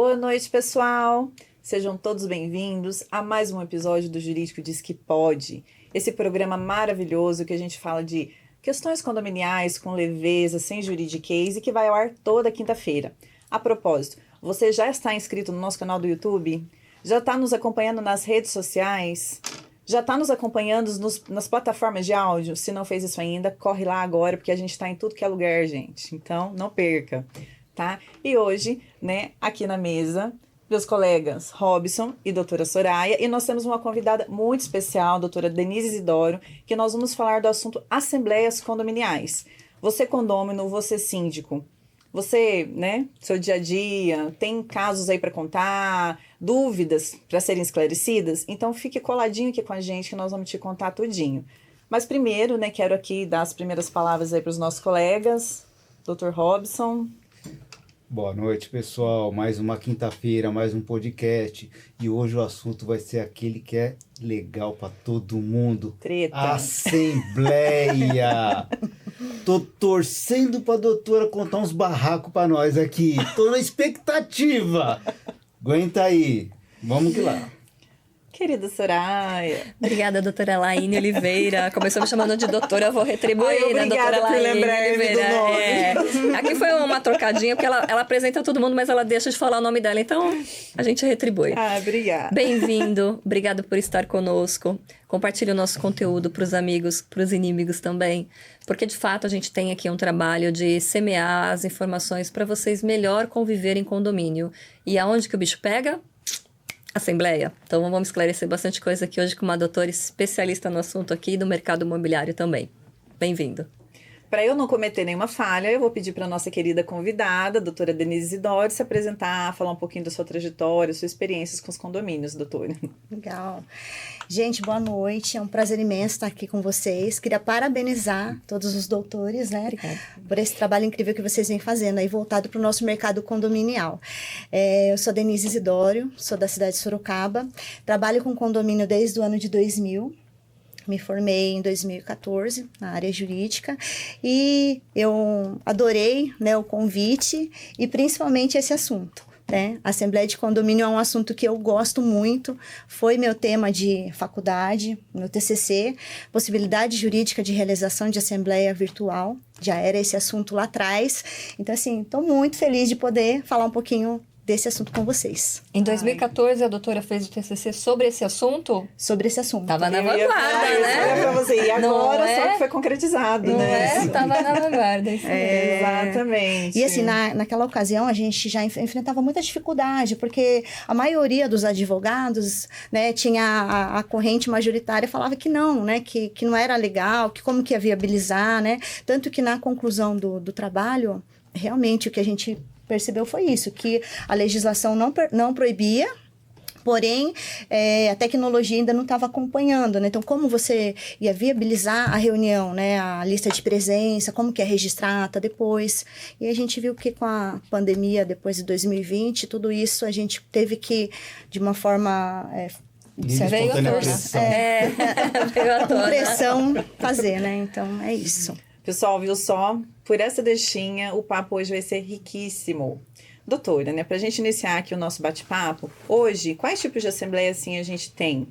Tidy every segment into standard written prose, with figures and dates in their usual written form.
Boa noite, pessoal! Sejam todos bem-vindos a mais um episódio do Jurídico Diz Que Pode. Esse programa maravilhoso que a gente fala de questões condominiais com leveza, sem juridiquês e que vai ao ar toda quinta-feira. A propósito, você já está inscrito no nosso canal do YouTube? Já está nos acompanhando nas redes sociais? Já está nos acompanhando nas plataformas de áudio? Se não fez isso ainda, corre lá agora, porque a gente está em tudo que é lugar, gente. Então, não perca, tá? E hoje, né, aqui na mesa, meus colegas Robson e doutora Soraya, e nós temos uma convidada muito especial, doutora Denise Isidoro, que nós vamos falar do assunto assembleias condominiais. Você condômino, você síndico, você, né, seu dia a dia, tem casos aí para contar, dúvidas para serem esclarecidas? Então fique coladinho aqui com a gente que nós vamos te contar tudinho. Mas primeiro, né, quero aqui dar as primeiras palavras aí para os nossos colegas. Dr. Robson. Boa noite, pessoal. Mais uma quinta-feira, mais um podcast. E hoje o assunto vai ser aquele que é legal para todo mundo. Treta. Assembleia. Tô torcendo pra doutora contar uns barracos pra nós aqui. Tô na expectativa. Aguenta aí. Vamos que lá. Querida Soraya. Obrigada, doutora Laine Oliveira. Começou me chamando de doutora, eu vou retribuir, né, doutora Laine Oliveira. Aqui foi uma trocadinha, porque ela apresenta todo mundo, mas ela deixa de falar o nome dela, então a gente retribui. Obrigada. Bem-vindo, obrigado por estar conosco. Compartilhe o nosso conteúdo para os amigos, para os inimigos também, porque de fato a gente tem aqui um trabalho de semear as informações para vocês melhor conviverem em condomínio. E aonde que o bicho pega? Assembleia. Então vamos esclarecer bastante coisa aqui hoje com uma doutora especialista no assunto aqui do mercado imobiliário também. Bem-vindo. Para eu não cometer nenhuma falha, eu vou pedir para a nossa querida convidada, a doutora Denise Isidoro, se apresentar, falar um pouquinho da sua trajetória, suas experiências com os condomínios, doutora. Legal. Gente, boa noite. É um prazer imenso estar aqui com vocês. Queria parabenizar todos os doutores, né, por esse trabalho incrível que vocês vêm fazendo aí, voltado para o nosso mercado condominial. Eu sou Denise Isidoro, sou da cidade de Sorocaba, trabalho com condomínio desde o ano de 2000. Me formei em 2014 na área jurídica e eu adorei, né, o convite e principalmente esse assunto. Né? A Assembleia de Condomínio é um assunto que eu gosto muito, foi meu tema de faculdade, meu TCC, possibilidade jurídica de realização de assembleia virtual, já era esse assunto lá atrás. Então, assim, estou muito feliz de poder falar um pouquinho desse assunto com vocês. Em 2014, a doutora fez o TCC sobre esse assunto? Sobre esse assunto. Tava na vanguarda, né? Pra você. E agora só que foi concretizado, não né? É? Tava na vanguarda. Isso Exatamente. E assim, naquela ocasião, a gente já enfrentava muita dificuldade, porque a maioria dos advogados, né, tinha a corrente majoritária, falava que não, né, que não era legal, que como que ia viabilizar, né? Tanto que na conclusão do trabalho, realmente o que a gente percebeu foi isso, que a legislação não proibia, porém, a tecnologia ainda não estava acompanhando, né? Então, como você ia viabilizar a reunião, né? A lista de presença, como que é registrada depois. E a gente viu que com a pandemia, depois de 2020, tudo isso a gente teve que, de uma forma... veio a com pressão fazer, né? Então, é isso. Pessoal, viu só? Por essa deixinha, o papo hoje vai ser riquíssimo. Doutora, né? Pra gente iniciar aqui o nosso bate-papo, hoje, quais tipos de assembleia, assim, a gente tem?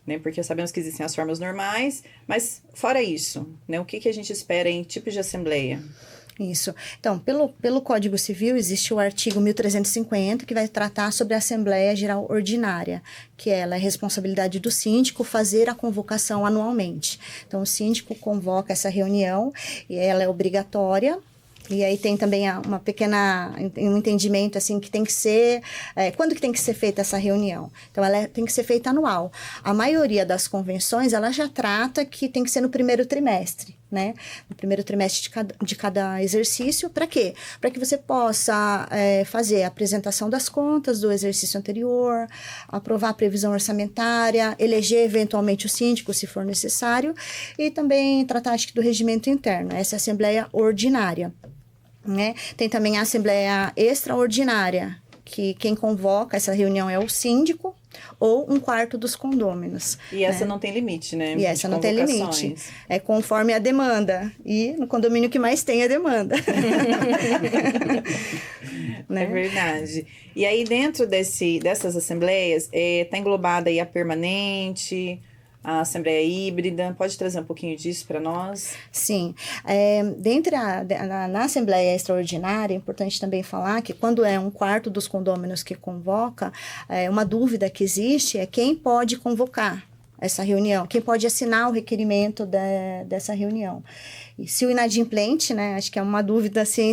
Né? Porque sabemos que existem as formas normais, mas fora isso, né? O que a gente espera em tipos de assembleia? Isso. Então, pelo Código Civil, existe o artigo 1350, que vai tratar sobre a Assembleia Geral Ordinária, que ela é responsabilidade do síndico fazer a convocação anualmente. Então, o síndico convoca essa reunião e ela é obrigatória. E aí tem também um entendimento assim que tem que ser, quando que tem que ser feita essa reunião? Então ela tem que ser feita anual. A maioria das convenções, ela já trata que tem que ser no primeiro trimestre, né? No primeiro trimestre de cada exercício, para quê? Para que você possa fazer a apresentação das contas do exercício anterior, aprovar a previsão orçamentária, eleger eventualmente o síndico, se for necessário, e também tratar, acho que, do regimento interno. Essa é a Assembleia Ordinária. Né? Tem também a Assembleia Extraordinária, que quem convoca essa reunião é o síndico ou 1/4 dos condôminos. E essa não tem limite, né? E essa não tem limite. É conforme a demanda. E no condomínio que mais tem é demanda. né? É verdade. E aí, dentro dessas assembleias, está englobada aí a permanente, a assembleia híbrida. Pode trazer um pouquinho disso para nós? Sim. Na Assembleia Extraordinária, é importante também falar que quando é 1/4 dos condôminos que convoca, uma dúvida que existe é quem pode convocar essa reunião, quem pode assinar o requerimento dessa reunião. E se o inadimplente, né, acho que é uma dúvida assim,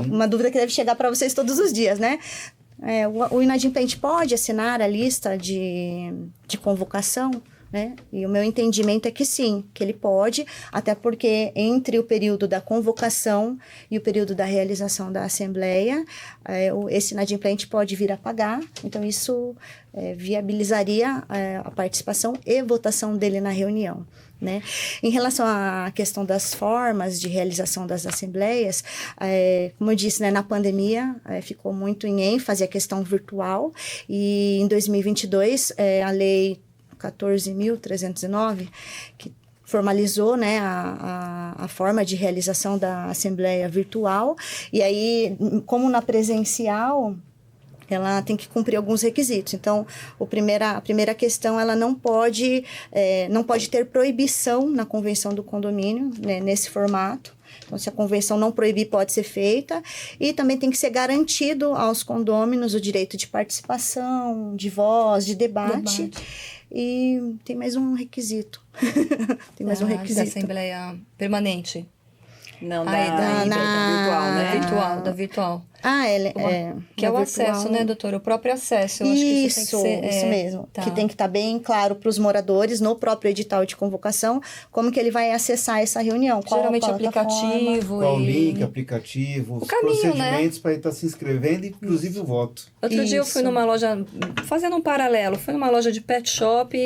uma dúvida que deve chegar para vocês todos os dias, né? O inadimplente pode assinar a lista de convocação, né? E o meu entendimento é que sim, que ele pode, até porque entre o período da convocação e o período da realização da assembleia, esse inadimplente pode vir a pagar, então isso viabilizaria a participação e votação dele na reunião, né? Em relação à questão das formas de realização das assembleias, como eu disse, né, na pandemia ficou muito em ênfase a questão virtual, e em 2022 a lei 14.309, que formalizou, né, a forma de realização da assembleia virtual, e aí, como na presencial, ela tem que cumprir alguns requisitos. Então, a primeira questão, ela não pode ter proibição na convenção do condomínio, né, nesse formato. Então, se a convenção não proibir, pode ser feita. E também tem que ser garantido aos condôminos o direito de participação, de voz, de debate. E tem mais um requisito. Da Assembleia Permanente. Não, da virtual, né? Da virtual. Que é o acesso, né, doutora? O próprio acesso. Eu acho que isso tem que ser, isso mesmo. Tá. Que tem que estar bem claro para os moradores, no próprio edital de convocação, como que ele vai acessar essa reunião. Geralmente aplicativo. Qual o link, aplicativo, os procedimentos, né, para ele estar se inscrevendo, inclusive o voto. Outro dia eu fui numa loja, fazendo um paralelo, fui numa loja de pet shop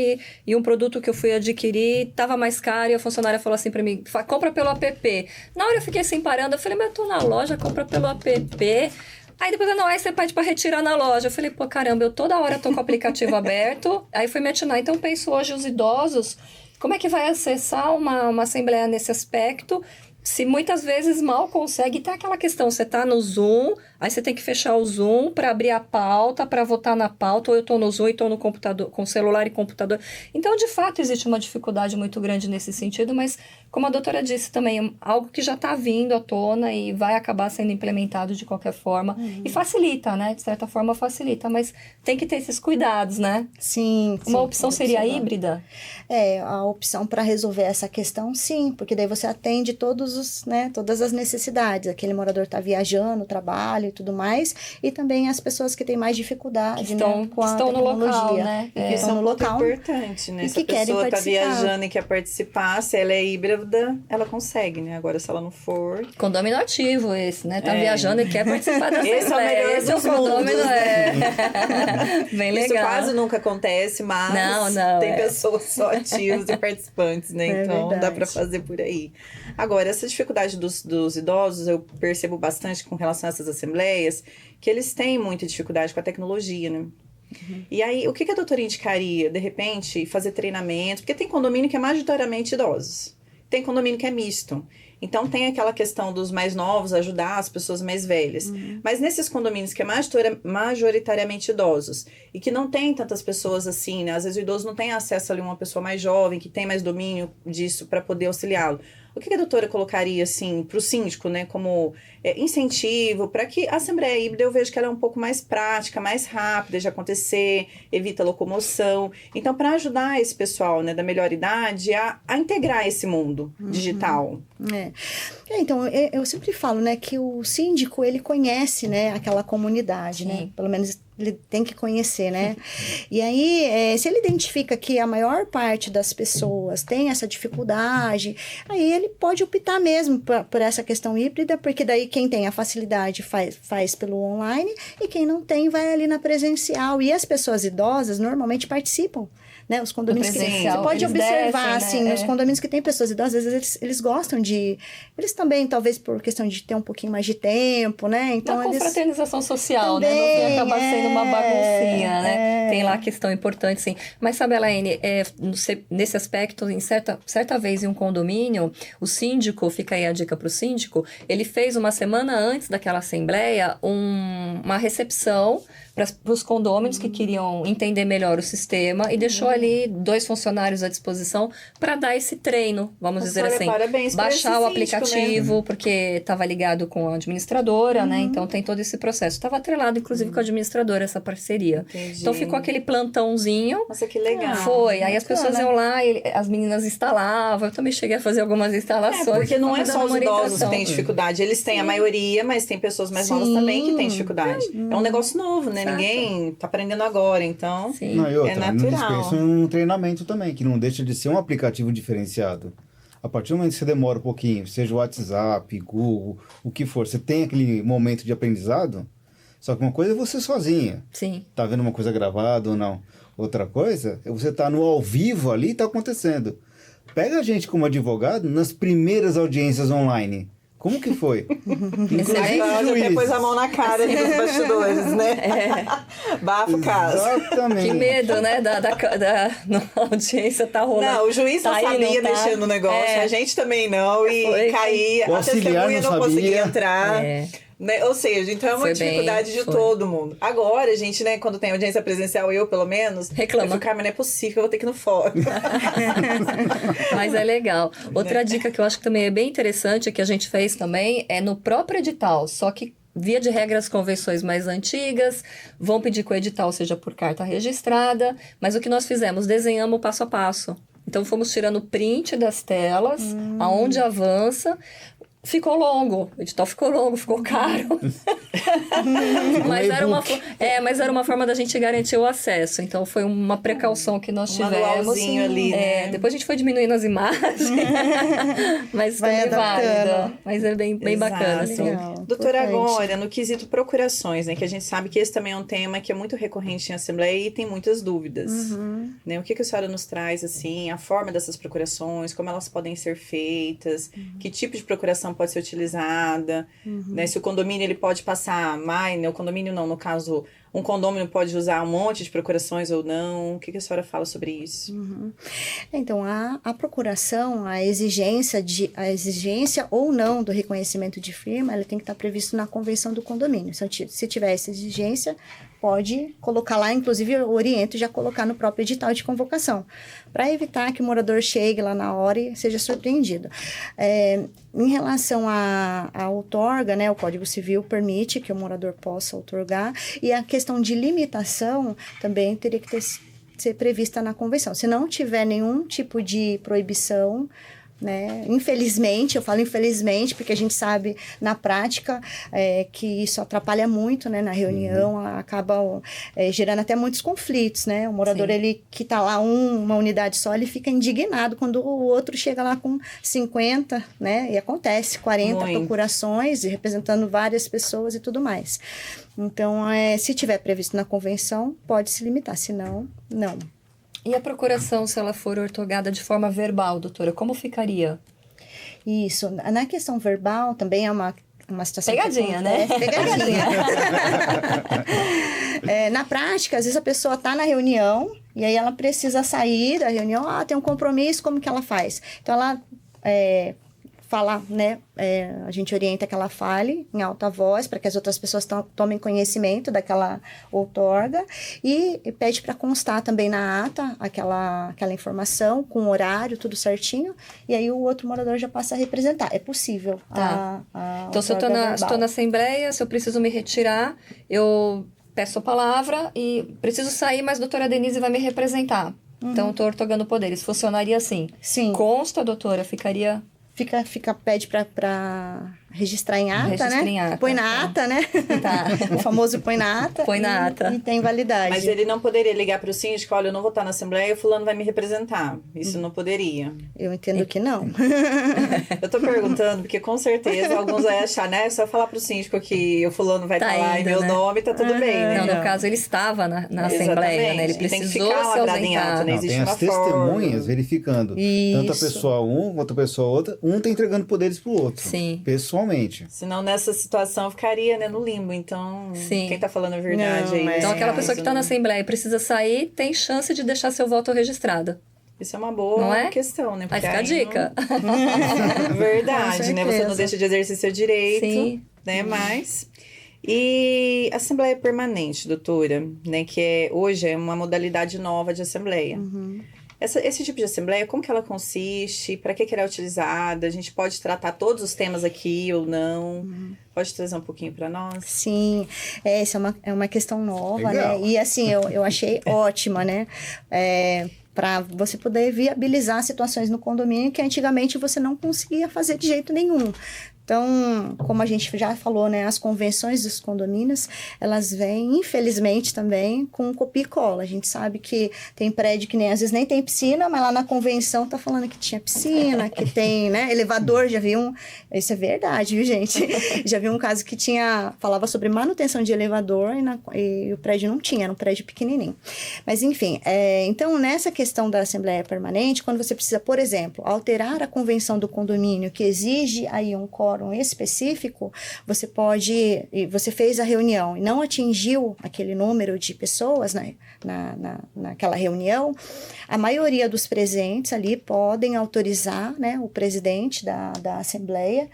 e um produto que eu fui adquirir estava mais caro e a funcionária falou assim para mim, compra pelo app. Na hora eu fiquei assim parando, eu falei, mas eu tô na loja, compra pelo app. Aí depois, aí você pede para retirar na loja. Eu falei, pô, caramba, eu toda hora tô com o aplicativo aberto. Aí fui me atinar. Então, penso hoje os idosos, como é que vai acessar uma assembleia nesse aspecto? Se muitas vezes mal consegue, tá aquela questão, você tá no Zoom, aí você tem que fechar o Zoom para abrir a pauta, para votar na pauta, ou eu tô no Zoom e tô no computador, com celular e computador. Então, de fato, existe uma dificuldade muito grande nesse sentido, mas, como a doutora disse também, algo que já está vindo à tona e vai acabar sendo implementado de qualquer forma. E facilita, né? De certa forma, facilita, mas tem que ter esses cuidados, né? Sim. Uma opção seria híbrida? A opção para resolver essa questão, sim, porque daí você atende todas as necessidades. Aquele morador está viajando, trabalho e tudo mais, e também as pessoas que têm mais dificuldade, com a estão tecnologia. No local, né? Isso é um ponto importante, né? Se a pessoa está viajando e quer participar, se ela é híbrida, ela consegue, né? Agora, se ela não for... Condomínio ativo esse, né? Tá viajando e quer participar da Esse é o melhor dos condomínio, Bem legal. Isso quase nunca acontece, mas tem pessoas só ativas e participantes, né? Então, dá para fazer por aí. Agora, essa dificuldade dos idosos, eu percebo bastante com relação a essas assembleias, que eles têm muita dificuldade com a tecnologia, né? E aí, o que a doutora indicaria? De repente, fazer treinamento? Porque tem condomínio que é majoritariamente idosos. Tem condomínio que é misto. Então, tem aquela questão dos mais novos ajudar as pessoas mais velhas. Mas nesses condomínios que é majoritariamente idosos e que não tem tantas pessoas assim, né? Às vezes o idoso não tem acesso ali a uma pessoa mais jovem, que tem mais domínio disso para poder auxiliá-lo. O que a doutora colocaria, assim, para o síndico, né? Como incentivo para que a assembleia híbrida, eu vejo que ela é um pouco mais prática, mais rápida de acontecer, evita locomoção. Então, para ajudar esse pessoal, né, da melhor idade a integrar esse mundo digital. Então, eu sempre falo, né, que o síndico, ele conhece, né, aquela comunidade, né? Pelo menos ele tem que conhecer, né? E aí, se ele identifica que a maior parte das pessoas tem essa dificuldade, aí ele pode optar mesmo por essa questão híbrida, porque daí quem tem a facilidade faz pelo online e quem não tem vai ali na presencial. E as pessoas idosas normalmente participam, né? Os condomínios que você pode observar, descem, né? Assim, os condomínios que tem pessoas idosas, às vezes eles gostam de... Eles também, talvez por questão de ter um pouquinho mais de tempo, né? Então, uma confraternização social, também, né? No fim, acaba sendo fazendo uma baguncinha, né? Tem lá a questão importante, sim. Mas sabe, Elaine, nesse aspecto, em certa vez em um condomínio, o síndico, fica aí a dica para o síndico, ele fez uma semana antes daquela assembleia uma recepção para os condôminos que queriam entender melhor o sistema e deixou ali 2 funcionários à disposição para dar esse treino, vamos dizer assim. Parabéns por esse baixar o síndico, aplicativo, porque estava ligado com a administradora, né? Então tem todo esse processo. Estava atrelado, inclusive, com a administradora, essa parceria. Entendi. Então ficou aquele plantãozinho. Nossa, que legal. Foi. Aí as pessoas iam lá, as meninas instalavam. Eu também cheguei a fazer algumas instalações. Porque não é Pra só dar os uma idosos que orientação. têm dificuldade. Eles têm a maioria, mas tem pessoas mais novas também que têm dificuldade. É um negócio novo, né? Exato. Ninguém tá aprendendo agora, então... Sim. Não, e outra, É não natural. dispensa um treinamento também, que não deixa de ser um aplicativo diferenciado. A partir do momento que você demora um pouquinho, seja o WhatsApp, Google, o que for, você tem aquele momento de aprendizado, só que uma coisa é você sozinha. Sim. Tá vendo uma coisa gravada ou não. Outra coisa é você tá no ao vivo ali e tá acontecendo. Pega a gente como advogado nas primeiras audiências online. Como que foi? Excelente. A Cláudia até juízes. pôs a mão na cara ali dos bastidores, né? Bafo o caso. Exatamente. Que medo, né? Na audiência tá rolando. Não, o juiz não Tá aí, sabia não tá? mexer no negócio, a gente também não, e Foi. caía, O a auxiliar testemunha não não conseguia sabia. entrar. É. Né? Ou seja, então é uma Foi dificuldade bem, de foi. todo mundo. Agora, a gente, né, quando tem audiência presencial, eu pelo menos, Reclama. eu fico, mas não é possível, eu vou ter que ir no fórum. Mas é legal. Outra dica que eu acho que também é bem interessante, que a gente fez também, é no próprio edital. Só que, via de regra, as convenções mais antigas vão pedir que o edital seja por carta registrada. Mas o que nós fizemos? Desenhamos passo a passo. Então, fomos tirando print das telas, aonde avança. Ficou longo, o edital ficou longo, ficou caro. mas era uma forma da gente garantir o acesso. Então foi uma precaução que nós tivemos. Manualzinho ali, né? Depois a gente foi diminuindo as imagens. Mas Vai também adaptando. válida. Mas é bem bacana. Exato. Assim. Legal. Doutora, Importante. agora, no quesito procurações, né, que a gente sabe que esse também é um tema que é muito recorrente em Assembleia e tem muitas dúvidas. Né? O que a senhora nos traz, assim, a forma dessas procurações, como elas podem ser feitas, que tipo de procuração pode ser utilizada, né? Se o condomínio ele pode passar mais, né? O condomínio não, no caso, um condomínio pode usar um monte de procurações ou não. O que a senhora fala sobre isso? Então, a procuração, a exigência ou não do reconhecimento de firma, ela tem que estar previsto na convenção do condomínio. Se tiver essa exigência, pode colocar lá, inclusive eu oriento já colocar no próprio edital de convocação, para evitar que o morador chegue lá na hora e seja surpreendido. Em relação à outorga, né, o Código Civil permite que o morador possa outorgar, e a questão de limitação também teria que ser prevista na convenção. Se não tiver nenhum tipo de proibição, né, infelizmente, eu falo infelizmente, porque a gente sabe na prática que isso atrapalha muito, né, na reunião, acaba gerando até muitos conflitos, né, o morador, Sim. ele que está lá uma unidade só, ele fica indignado quando o outro chega lá com 50, né, e acontece 40 Muito. procurações, e representando várias pessoas e tudo mais. Então, se tiver previsto na convenção, pode se limitar, se não, não. E a procuração, se ela for ortogada de forma verbal, doutora, como ficaria? Isso. Na questão verbal, também é uma situação... Pegadinha, né? Pegadinha. Na prática, às vezes a pessoa está na reunião e aí ela precisa sair da reunião, tem um compromisso, como que ela faz? Então, ela fala, né? A gente orienta que ela fale em alta voz para que as outras pessoas tomem conhecimento daquela outorga e pede para constar também na ata aquela informação com o horário, tudo certinho, e aí o outro morador já passa a representar. É possível. Tá. Então, se eu outorga estou verbal. na assembleia, se eu preciso me retirar, eu peço a palavra e preciso sair, mas a doutora Denise vai me representar. Então, eu estou ortogando poderes. Funcionaria assim. Sim. Consta, doutora, ficaria... Pede para registrar em ata, Registra né? em ata, Põe na tá. ata, né? Tá. O famoso põe na ata. Põe na ata. E tem validade. Mas ele não poderia ligar para o síndico, olha, eu não vou estar na Assembleia, o fulano vai me representar. Isso não poderia. Eu entendo que não. Eu tô perguntando, porque com certeza alguns vão achar, né? É só falar pro síndico que o fulano vai Tá estar lá em indo, meu né? nome, tá tudo bem, né? Não, Não. no caso, ele estava na Exatamente. assembleia, né? Ele E tem que precisou ficar se lavrado em ata, ausentar. né? Não, Existe tem as uma forma. testemunhas verificando. Isso. Tanto a pessoa outra pessoa outra, um tá entregando poderes pro outro. Sim. Pessoalmente. normalmente. Senão nessa situação ficaria, né, no limbo. Então, Sim. quem tá falando a verdade Não, aí? Então, aquela nesse pessoa que caso, está na né? Assembleia e precisa sair, tem chance de deixar seu voto registrado. Isso é uma boa Não é? questão, né? Aí Porque fica a dica. Verdade, Com né? Você não certeza. deixa de exercer seu direito, Sim. né? Mas... E Assembleia Permanente, doutora, né? Que hoje é uma modalidade nova de Assembleia. Esse tipo de Assembleia, como que ela consiste? Para que ela é utilizada? A gente pode tratar todos os temas aqui ou não? Pode trazer um pouquinho para nós? Sim, essa é uma questão nova, Legal. né? E assim, eu achei ótima, né? Para você poder viabilizar situações no condomínio que antigamente você não conseguia fazer de jeito nenhum. Então, como a gente já falou, né, as convenções dos condomínios, elas vêm, infelizmente, também com copia e cola. A gente sabe que tem prédio que às vezes nem tem piscina, mas lá na convenção tá falando que tinha piscina, que tem, né, elevador, já vi isso é verdade, viu, gente? Já vi um caso que falava sobre manutenção de elevador e o prédio não tinha, era um prédio pequenininho. Mas, enfim, então, nessa questão da Assembleia Permanente, quando você precisa, por exemplo, alterar a convenção do condomínio, que exige aí um quórum específico, você fez a reunião e não atingiu aquele número de pessoas, né, naquela reunião, a maioria dos presentes ali podem autorizar, né, o presidente da Assembleia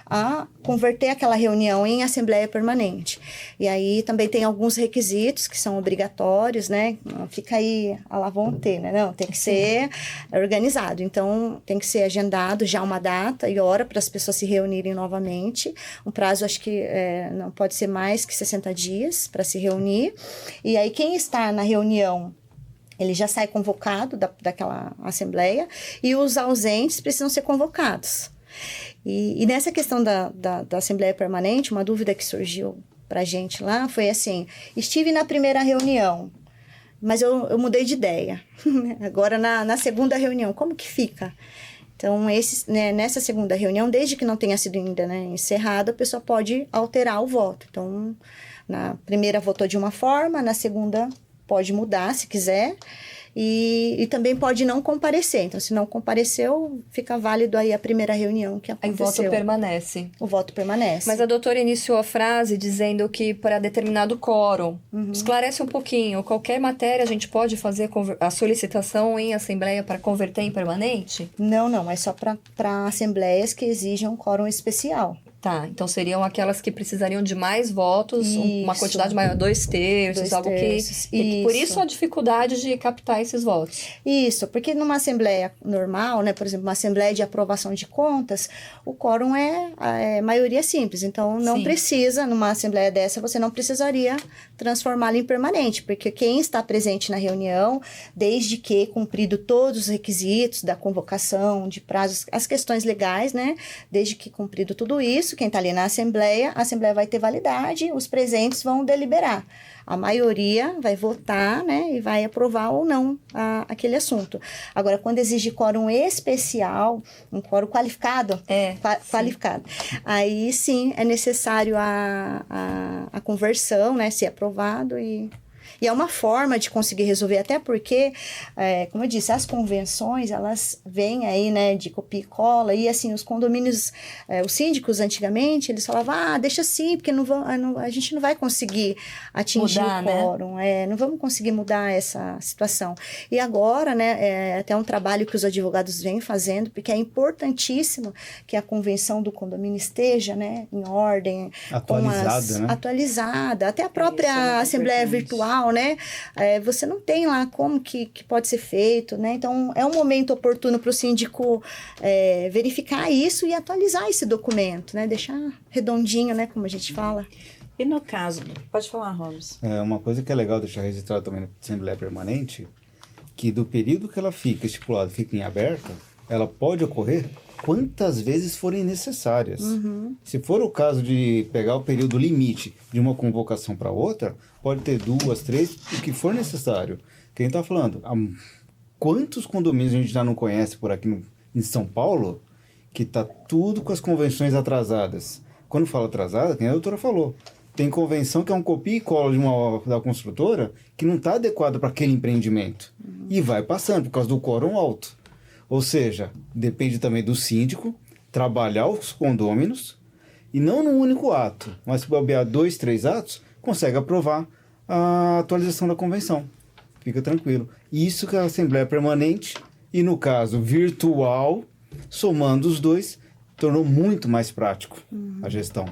a converter aquela reunião em Assembleia Permanente. E aí também tem alguns requisitos que são obrigatórios, né? Não fica aí à la vontade, né? Não, tem que ser organizado. Então, tem que ser agendado já uma data e hora para as pessoas se reunirem novamente. Um prazo, acho que não pode ser mais que 60 dias para se reunir. E aí, quem está na reunião, ele já sai convocado daquela Assembleia e os ausentes precisam ser convocados. E nessa questão da Assembleia Permanente, uma dúvida que surgiu para a gente lá foi assim: estive na primeira reunião, mas eu mudei de ideia. Agora, na segunda reunião, como que fica? Então, nessa segunda reunião, desde que não tenha sido ainda, né, encerrada, a pessoa pode alterar o voto. Então, na primeira votou de uma forma, na segunda pode mudar se quiser. E também pode não comparecer. Então, se não compareceu, fica válido aí a primeira reunião que Aí o voto aconteceu. permanece. O voto permanece. Mas a doutora iniciou a frase dizendo que para determinado quórum. Esclarece um pouquinho. Qualquer matéria a gente pode fazer a solicitação em assembleia para converter em permanente? Não. É só para assembleias que exijam um quórum especial. Tá, então seriam aquelas que precisariam de mais votos, uma Isso. quantidade maior, 2/3, 2/3, algo que... Por isso a dificuldade de captar esses votos. Isso, porque numa assembleia normal, né, por exemplo, uma assembleia de aprovação de contas, o quórum é maioria simples. Então, não Sim. precisa, numa assembleia dessa, você não precisaria transformá-la em permanente, porque quem está presente na reunião, desde que cumprido todos os requisitos da convocação, de prazos, as questões legais, né, desde que cumprido tudo isso, quem está ali na assembleia, a assembleia vai ter validade, os presentes vão deliberar. A maioria vai votar, né, e vai aprovar ou não aquele assunto. Agora, quando exige quórum especial, um quórum qualificado, qualificado, aí sim é necessário a conversão, né, ser aprovado e é uma forma de conseguir resolver, até porque, como eu disse, as convenções, elas vêm aí, né, de copia e cola, e assim, os condomínios, os síndicos antigamente, eles falavam, deixa assim, porque a gente não vai conseguir atingir Mudar, o quórum, não vamos conseguir mudar essa situação. E agora, né, até um trabalho que os advogados vêm fazendo, porque é importantíssimo que a convenção do condomínio esteja, né, em ordem, Atualizada, né? Atualizada, até a Isso é própria muito assembleia importante. virtual, né? Você não tem lá como que pode ser feito, né? Então, é um momento oportuno para o síndico verificar isso e atualizar esse documento, né? Deixar redondinho, né? Como a gente fala. E no caso, pode falar, Holmes. Uma coisa que é legal deixar registrado também na Assembleia Permanente, que do período que ela fica estipulado, fica em aberta, ela pode ocorrer quantas vezes forem necessárias. Se for o caso de pegar o período limite de uma convocação para outra, pode ter 2, 3, o que for necessário. Quem está falando? Quantos condomínios a gente já não conhece por aqui em São Paulo que está tudo com as convenções atrasadas? Quando fala atrasada, quem a doutora falou, tem convenção que é um copia e cola da construtora que não está adequada para aquele empreendimento. E vai passando por causa do quórum alto. Ou seja, depende também do síndico trabalhar os condôminos e não num único ato, mas se bobear 2, 3 atos, consegue aprovar a atualização da convenção. Fica tranquilo. Isso que é a Assembleia Permanente, e no caso virtual, somando os dois, tornou muito mais prático a gestão.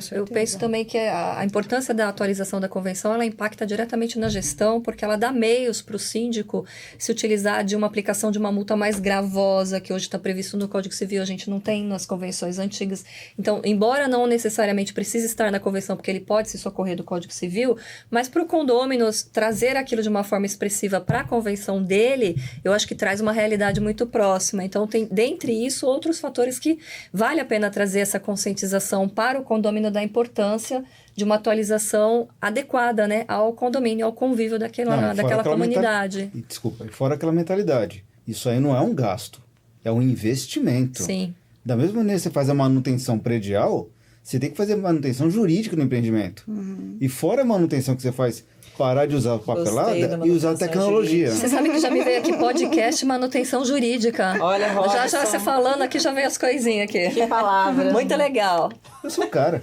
Eu penso também que a importância da atualização da convenção, ela impacta diretamente na gestão, porque ela dá meios para o síndico se utilizar de uma aplicação de uma multa mais gravosa, que hoje está previsto no Código Civil, a gente não tem nas convenções antigas. Então, embora não necessariamente precise estar na convenção, porque ele pode se socorrer do Código Civil, mas para o condômino trazer aquilo de uma forma expressiva para a convenção dele, eu acho que traz uma realidade muito próxima. Então, tem, dentre isso, outros fatores que vale a pena trazer essa conscientização para o condomínio da importância de uma atualização adequada, né, ao condomínio, ao convívio daquela comunidade. Desculpa, e fora aquela mentalidade. Isso aí não é um gasto, é um investimento. Sim. Da mesma maneira que você faz a manutenção predial, você tem que fazer manutenção jurídica no empreendimento. E fora a manutenção que você faz, parar de usar papelada e usar a tecnologia. Você sabe que já me veio aqui podcast manutenção jurídica. Olha, Robson. Já você falando aqui, já veio as coisinhas aqui. Que palavra. Muito legal. Eu sou o cara.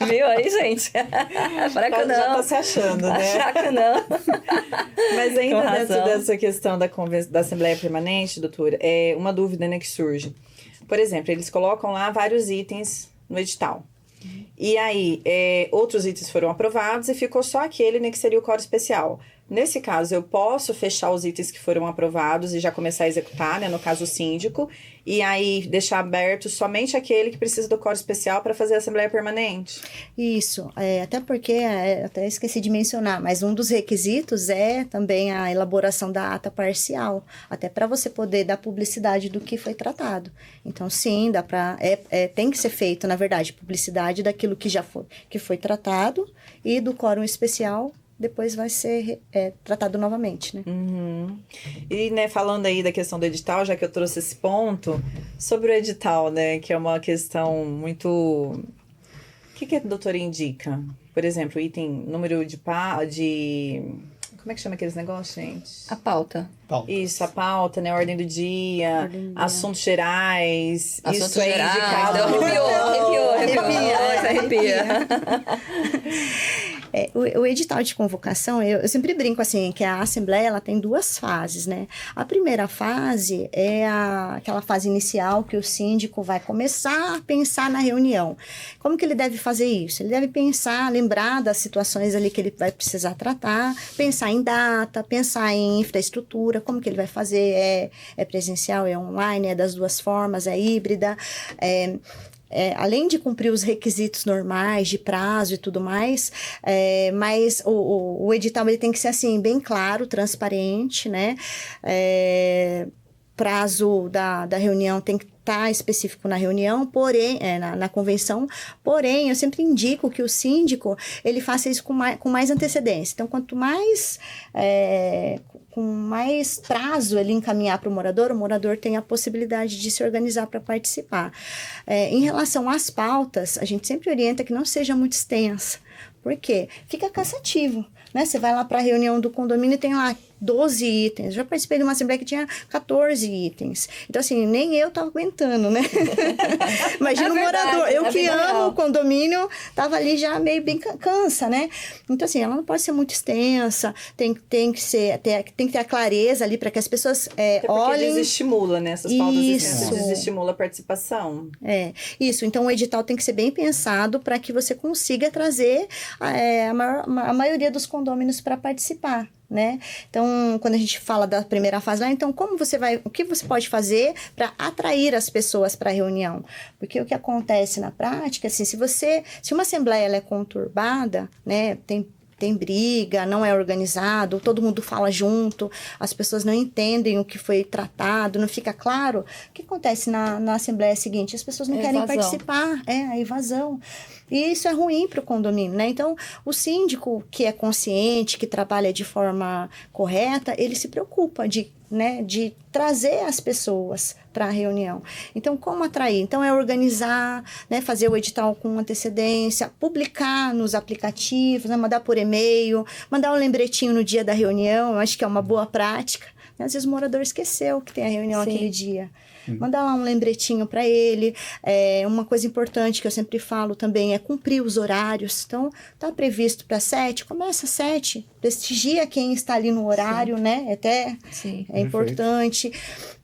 Viu aí, gente? Fraco não. Já tá se achando, né? Fraco não. Mas ainda dentro dessa questão da Assembleia Permanente, doutora, é uma dúvida, né, que surge. Por exemplo, eles colocam lá vários itens no edital. E aí, outros itens foram aprovados e ficou só aquele, né, que seria o Código Especial. Nesse caso, eu posso fechar os itens que foram aprovados e já começar a executar, né, no caso o síndico, e aí deixar aberto somente aquele que precisa do Código Especial para fazer a Assembleia Permanente? Isso, até porque, até esqueci de mencionar, mas um dos requisitos é também a elaboração da ata parcial, até para você poder dar publicidade do que foi tratado. Então, sim, dá para tem que ser feito, na verdade, publicidade daquilo que foi tratado e do quórum especial depois vai ser tratado novamente, né? Uhum. E, né, falando aí da questão do edital, já que eu trouxe esse ponto, sobre o edital, né, que é uma questão muito... O que a doutora indica? Por exemplo, item, número de... Como é que chama aqueles negócios, gente? A pauta. Isso, a pauta, né? Ordem do dia, assuntos gerais. Assuntos isso é gerais. indicado. Arrepia. O edital de convocação, eu sempre brinco assim, que a Assembleia ela tem 2 fases, né? A primeira fase é aquela fase inicial que o síndico vai começar a pensar na reunião. Como que ele deve fazer isso? Ele deve pensar, lembrar das situações ali que ele vai precisar tratar, pensar em data, pensar em infraestrutura, como que ele vai fazer, é presencial, é online, é das 2 formas, é híbrida, além de cumprir os requisitos normais de prazo e tudo mais, mas o edital ele tem que ser assim, bem claro, transparente, né? Prazo da reunião tem que estar específico na reunião, porém, na convenção, porém, eu sempre indico que o síndico, ele faça isso com mais antecedência. Então, quanto mais... com mais prazo ele encaminhar para o morador tem a possibilidade de se organizar para participar. Em relação às pautas, a gente sempre orienta que não seja muito extensa. Por quê? Fica cansativo, né? Você vai lá para a reunião do condomínio e tem lá 12 itens. Eu já participei de uma assembleia que tinha 14 itens. Então, assim, nem eu tava aguentando, né? Imagina o morador. Eu que amo o condomínio, tava ali já meio bem cansa, né? Então, assim, ela não pode ser muito extensa, tem que ter a clareza ali para que as pessoas olhem. Desestimula, né? Essas pautas extensas desestimula a participação. Isso. Então, o edital tem que ser bem pensado para que você consiga trazer a maioria dos condôminos para participar, né? Então, quando a gente fala da primeira fase lá, então o que você pode fazer para atrair as pessoas para a reunião? Porque o que acontece na prática, assim, se uma assembleia ela é conturbada, né, tem briga, não é organizado, todo mundo fala junto, as pessoas não entendem o que foi tratado, não fica claro. O que acontece na assembleia seguinte? As pessoas não querem participar, a evasão. E isso é ruim para o condomínio, né? Então, o síndico que é consciente, que trabalha de forma correta, ele se preocupa de trazer as pessoas para a reunião. Então, como atrair? Então, é organizar, né, fazer o edital com antecedência, publicar nos aplicativos, né, mandar por e-mail, mandar um lembretinho no dia da reunião, eu acho que é uma boa prática, E às vezes o morador esqueceu que tem a reunião Sim. aquele dia. Mandar lá um lembretinho para ele. Uma coisa importante que eu sempre falo também é cumprir os horários. Então, tá previsto para 7, começa às 7. Prestigia quem está ali no horário, né? Sim. É importante.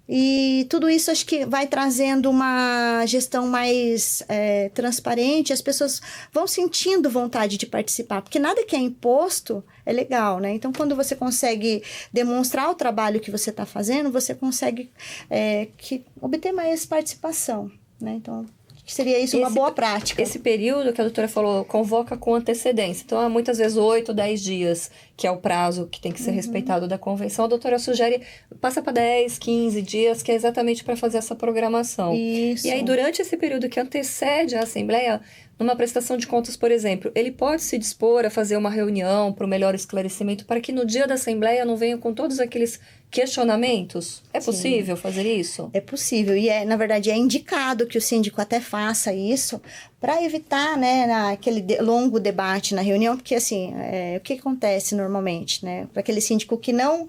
E tudo isso acho que vai trazendo uma gestão mais transparente, as pessoas vão sentindo vontade de participar, porque nada que é imposto é legal, né? Então, quando você consegue demonstrar o trabalho que você está fazendo, você consegue obter mais participação, né? Então, seria isso uma boa prática. Esse período que a doutora falou, convoca com antecedência. Então, há muitas vezes 8, 10 dias, que é o prazo que tem que ser respeitado da convenção. A doutora sugere, passa para 10, 15 dias, que é exatamente para fazer essa programação. Isso. E aí, durante esse período que antecede a Assembleia, numa prestação de contas, por exemplo, ele pode se dispor a fazer uma reunião para o melhor esclarecimento, para que no dia da Assembleia não venham com todos aqueles questionamentos? É possível fazer isso? É possível e na verdade é indicado que o síndico até faça isso para evitar, né, aquele longo debate na reunião, porque assim, o que acontece normalmente, né, para aquele síndico que não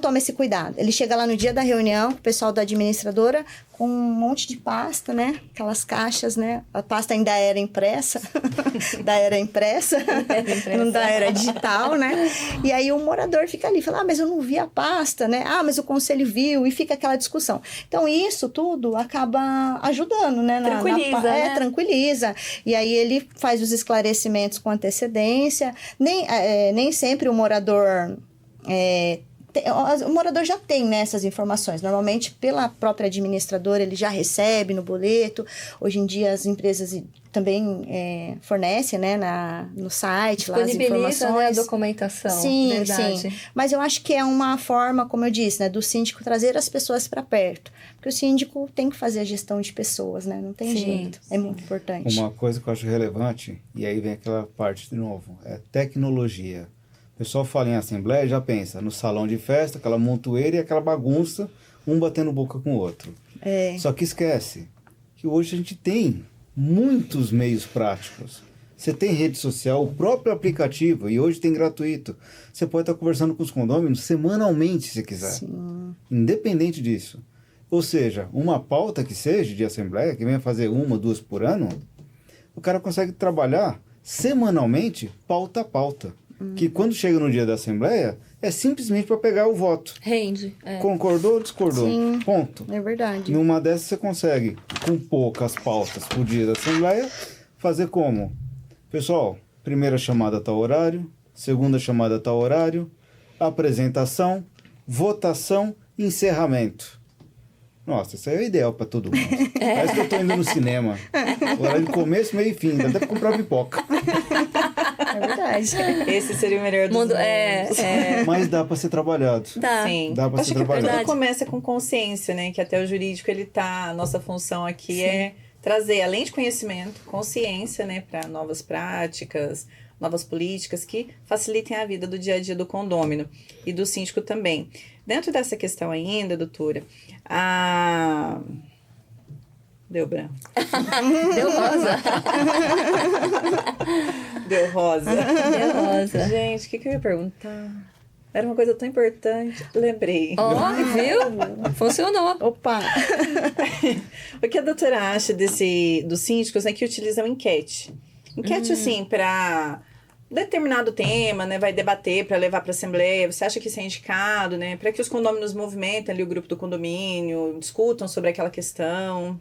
toma esse cuidado, ele chega lá no dia da reunião, o pessoal da administradora com um monte de pasta, né, aquelas caixas, né, a pasta ainda era impressa, não da era digital, né, e aí o morador fica ali, fala, mas eu não vi a pasta, né, mas o conselho viu, e fica aquela discussão. Então isso tudo acaba ajudando, né, Tranquiliza, né? Tranquiliza. E aí ele faz os esclarecimentos com antecedência. Nem sempre o morador... o morador já tem, né, essas informações. Normalmente, pela própria administradora, ele já recebe no boleto. Hoje em dia, as empresas também fornecem, né, no site, lá as Disponibiliza, informações. né, a documentação. Sim, verdade. sim. Mas eu acho que é uma forma, como eu disse, né, do síndico trazer as pessoas para perto. Porque o síndico tem que fazer a gestão de pessoas, né? Não tem jeito. É muito importante. Uma coisa que eu acho relevante, e aí vem aquela parte de novo, é tecnologia. O pessoal fala em assembleia e já pensa no salão de festa, aquela montoeira e aquela bagunça, um batendo boca com o outro. Só que esquece que hoje a gente tem muitos meios práticos. Você tem rede social, o próprio aplicativo, e hoje tem gratuito. Você pode estar conversando com os condôminos semanalmente, se quiser. Sim. Independente disso. Ou seja, uma pauta que seja de assembleia, que venha fazer 1, 2 por ano, o cara consegue trabalhar semanalmente, pauta a pauta. Que quando chega no dia da assembleia, é simplesmente para pegar o voto. Rende. Concordou ou discordou? Sim. Ponto. É verdade. Numa dessas você consegue, com poucas pautas por dia da assembleia, fazer como? Pessoal, primeira chamada tal horário, segunda chamada tal horário, apresentação, votação, encerramento. Nossa, isso aí é ideal para todo mundo. Parece que eu tô indo no cinema. Horário de começo, meio e fim. Dá até pra comprar pipoca. É verdade. Esse seria o melhor dos mundos. Mas dá para ser trabalhado. Sim. Dá pra Acho ser que trabalhado. tudo começa com consciência, né? Que até o jurídico, a nossa função aqui é trazer, além de conhecimento, consciência, né? Para novas práticas, novas políticas que facilitem a vida do dia a dia do condômino e do síndico também. Dentro dessa questão ainda, doutora, Deu branco. Deu rosa. Deu rosa. Deu rosa. Gente, o que eu ia perguntar? Era uma coisa tão importante. Lembrei. Viu? Funcionou. Opa! O que a doutora acha dos síndicos, né, que utilizam enquete? Enquete, assim, para determinado tema, né, vai debater para levar para a assembleia. Você acha que isso é indicado, né, para que os condôminos movimentem ali o grupo do condomínio, discutam sobre aquela questão?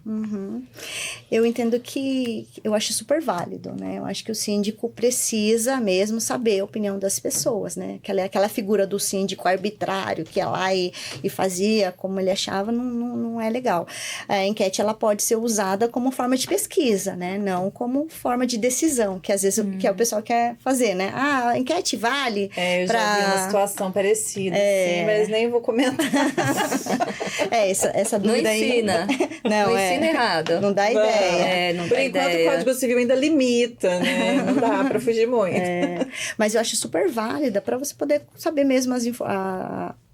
Eu entendo que eu acho super válido, né? Eu acho que o síndico precisa mesmo saber a opinião das pessoas, né? Aquela figura do síndico arbitrário que ia lá e fazia como ele achava, não é legal. A enquete, ela pode ser usada como forma de pesquisa, né? Não como forma de decisão, que às vezes que o pessoal quer fazer, né? A enquete vale eu já vi uma situação parecida, sim, mas nem vou comentar. Essa dúvida não ensina. Não ensina errado. Não dá ideia. Não Por dá enquanto, ideia. o Código Civil ainda limita, né? Não dá para fugir muito. Mas eu acho super válida para você poder saber mesmo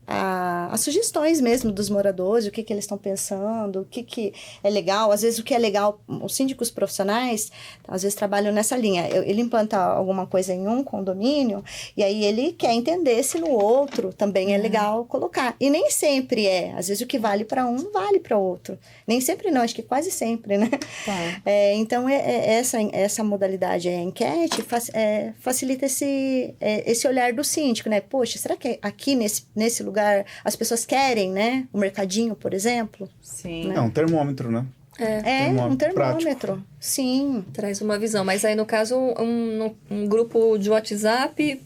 as sugestões mesmo dos moradores, o que eles estão pensando, o que é legal. Às vezes, o que é legal, os síndicos profissionais, às vezes, trabalham nessa linha. Ele implanta alguma coisa em um condomínio, e aí ele quer entender se no outro também é legal colocar. E nem sempre é. Às vezes, o que vale para um, vale para o outro. Nem sempre não, acho que quase sempre, né? Tá. Então, essa modalidade, a enquete, facilita esse olhar do síndico, né? Poxa, será que aqui nesse lugar as pessoas querem, né? O mercadinho, por exemplo. Sim. É um termômetro, né? Um termômetro. Sim. Traz uma visão. Mas aí, no caso, um grupo de WhatsApp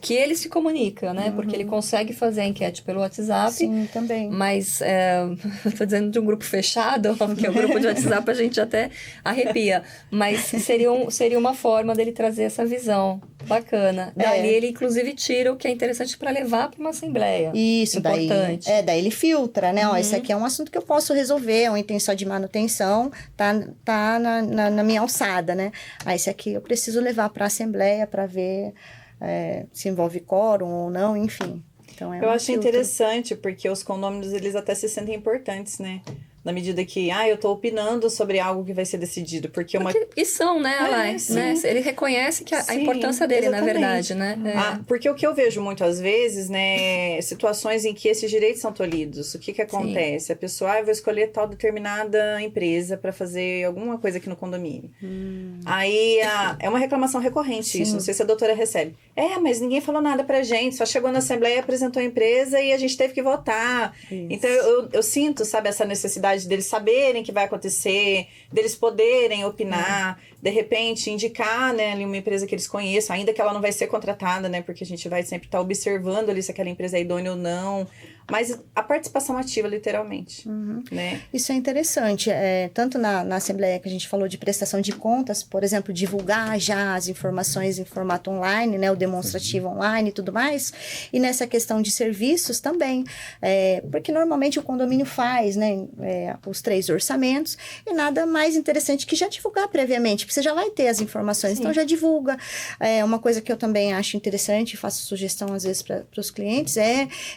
que ele se comunica, né? Porque ele consegue fazer a enquete pelo WhatsApp. Sim, também. Mas, estou dizendo de um grupo fechado, porque o grupo de WhatsApp a gente até arrepia. Mas seria uma forma dele trazer essa visão bacana. Dali ele, inclusive, tira o que é interessante para levar para uma assembleia. Isso, importante. Daí ele filtra, né? Ó, esse aqui é um assunto que eu posso resolver, é uma intenção de manutenção, tá na minha alçada, né? Esse aqui eu preciso levar para a assembleia para ver se envolve quórum ou não, enfim. Então, eu acho interessante, porque os condôminos, eles até se sentem importantes, né? Na medida que, eu tô opinando sobre algo que vai ser decidido, porque E são, né, Alay? Né? Ele reconhece que a importância dele, exatamente. Na verdade, né? Porque o que eu vejo muitas vezes, né, situações em que esses direitos são tolhidos. O que acontece? A pessoa, eu vou escolher tal determinada empresa para fazer alguma coisa aqui no condomínio. Aí, é uma reclamação recorrente isso, não sei se a doutora recebe. Mas ninguém falou nada pra gente, só chegou na assembleia, apresentou a empresa e a gente teve que votar. Isso. Então, eu sinto, sabe, essa necessidade deles saberem o que vai acontecer, deles poderem opinar, de repente indicar, né, ali uma empresa que eles conheçam, ainda que ela não vai ser contratada, né, porque a gente vai sempre estar observando ali se aquela empresa é idônea ou não, mas a participação ativa, literalmente, né? Isso é interessante, tanto na Assembleia que a gente falou de prestação de contas, por exemplo, divulgar já as informações em formato online, né, o demonstrativo online e tudo mais, e nessa questão de serviços também, porque normalmente o condomínio faz, né, os 3 orçamentos, e nada mais interessante que já divulgar previamente, porque você já vai ter as informações, então já divulga. Uma coisa que eu também acho interessante, faço sugestão às vezes para os clientes,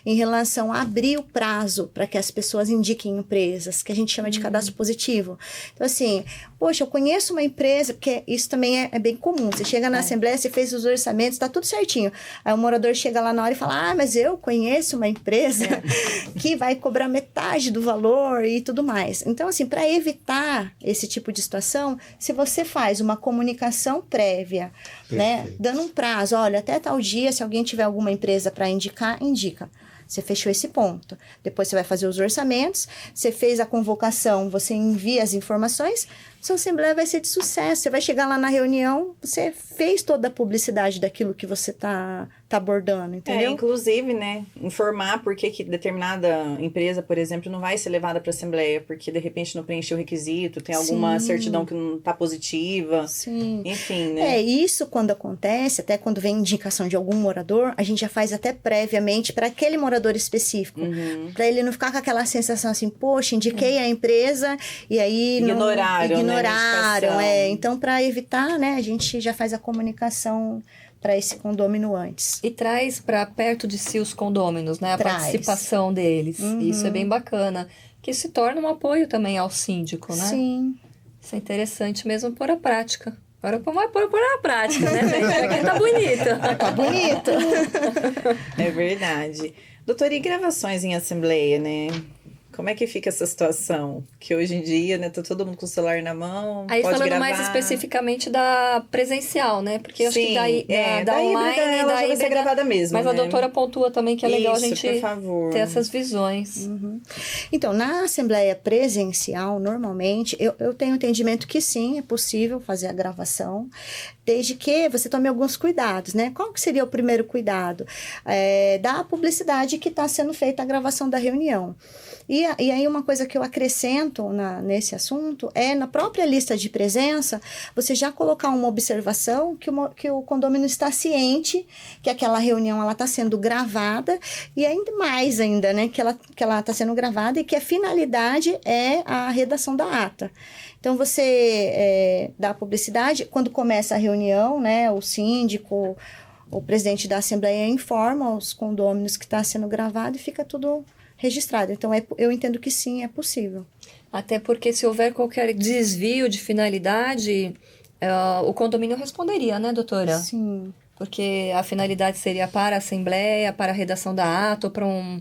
em relação a abrir o prazo para que as pessoas indiquem empresas, que a gente chama de cadastro positivo. Então, assim, poxa, eu conheço uma empresa, porque isso também é bem comum. Você chega na assembleia, você fez os orçamentos, tá tudo certinho. Aí o morador chega lá na hora e fala, mas eu conheço uma empresa que vai cobrar metade do valor e tudo mais. Então, assim, para evitar esse tipo de situação, se você faz uma comunicação prévia, né, dando um prazo, olha, até tal dia, se alguém tiver alguma empresa para indicar, indica. Você fechou esse ponto. Depois você vai fazer os orçamentos, você fez a convocação, você envia as informações, sua assembleia vai ser de sucesso. Você vai chegar lá na reunião, você fez toda a publicidade daquilo que você tá abordando, entendeu? Inclusive, né, informar por que determinada empresa, por exemplo, não vai ser levada para a assembleia, porque de repente não preencheu o requisito, tem alguma certidão que não tá positiva. Sim. Enfim, né? Isso quando acontece, até quando vem indicação de algum morador, a gente já faz até previamente para aquele morador específico, para ele não ficar com aquela sensação assim, poxa, indiquei a empresa e aí ignoraram, né, então para evitar, né, a gente já faz a comunicação para esse condômino antes. E traz para perto de si os condôminos, né? A participação deles. Isso é bem bacana. Que se torna um apoio também ao síndico, né? Sim. Isso é interessante mesmo pôr a prática. Agora vamos pôr na prática, né, gente? Aqui tá bonito. Tá bonito. É verdade. Doutora, e gravações em assembleia, né? Como é que fica essa situação? Que hoje em dia, né, tá todo mundo com o celular na mão, aí pode falando gravar. mais especificamente da presencial, né? Porque eu acho que da online, ela já vai ser gravada mesmo, mas né? A doutora pontua também que é legal a gente ter essas visões. Então, na assembleia presencial, normalmente, eu tenho entendimento que sim, é possível fazer a gravação, desde que você tome alguns cuidados, né? Qual que seria o primeiro cuidado? Da publicidade que está sendo feita a gravação da reunião. E aí uma coisa que eu acrescento nesse assunto é na própria lista de presença, você já colocar uma observação que o condômino está ciente que aquela reunião está sendo gravada e ainda mais ainda, né, que ela está sendo gravada e que a finalidade é a redação da ata. Então, você dá publicidade, quando começa a reunião, né, o síndico o presidente da Assembleia informa os condôminos que está sendo gravado e fica tudo registrado. Então, eu entendo que sim, é possível. Até porque se houver qualquer desvio de finalidade, o condomínio responderia, né, doutora? Sim. Porque a finalidade seria para a Assembleia, para a redação da ata, ou para um